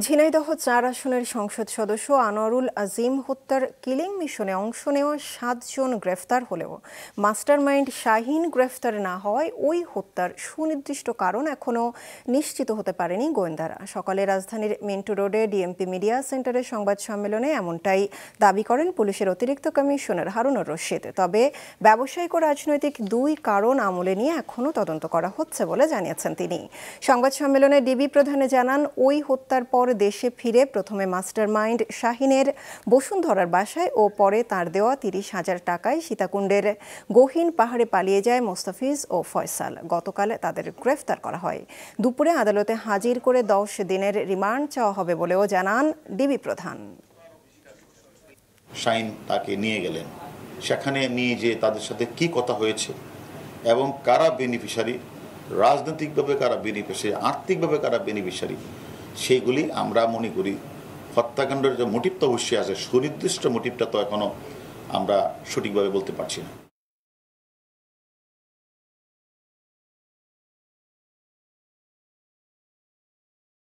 ঝিনাইদহ ৪ আসনের সংসদ সদস্য আনোয়ারুল আজিম হত্যার কিলিং মিশনে অংশ নেওয়া ৭ জন গ্রেফতার হলেও মাস্টারমাইন্ড শাহীন গ্রেফতার না হওয়ায় ওই হত্যার সুনির্দিষ্ট কারণ এখনও নিশ্চিত হতে পারেনি গোয়েন্দারা। সকালে রাজধানীর মিন্টু রোডে ডিএমপি মিডিয়া সেন্টারের সংবাদ সম্মেলনে এমনটাই দাবি করেন পুলিশের অতিরিক্ত কমিশনার হারুনুর রশিদ। তবে ব্যবসায়িক ও রাজনৈতিক দুই কারণ আমলে নিয়ে এখনও তদন্ত করা হচ্ছে বলে জানিয়েছেন তিনি। সংবাদ সম্মেলনে ডিবি প্রধানে জানান, ওই হত্যার পর দেশে ফিরে প্রথমে মাস্টারমাইন্ড শাহীনের বসুন্ধরার বাসায় ও পরে তার দেওয়া ৩০,০০০ টাকায় সীতাকুণ্ডের গহীন পাহাড়ে পালিয়ে যায় মোস্তাফিজ ও ফয়সাল। গতকাল তাদের গ্রেফতার করা হয়। দুপুরে আদালতে হাজির করে ১০ দিনের রিমান্ড চাওয়া হবে বলেও জানান ডিবি প্রধান। শাহীন তাকে নিয়ে গেলেন, সেখানে নিয়ে যে তাদের সাথে কি কথা হয়েছে এবং কারা বেনিফিশিয়ারি, রাজনৈতিকভাবে কারা বেনিফিশিয়ারি, আর্থিকভাবে কারা বেনিফিশিয়ারি, সেইগুলি আমরা মনে করি হত্যাকাণ্ডের যে মোটিভ তো অবশ্যই আছে, সুনির্দিষ্ট মোটিভটা তো এখনো আমরা সঠিকভাবে বলতে পারছি না।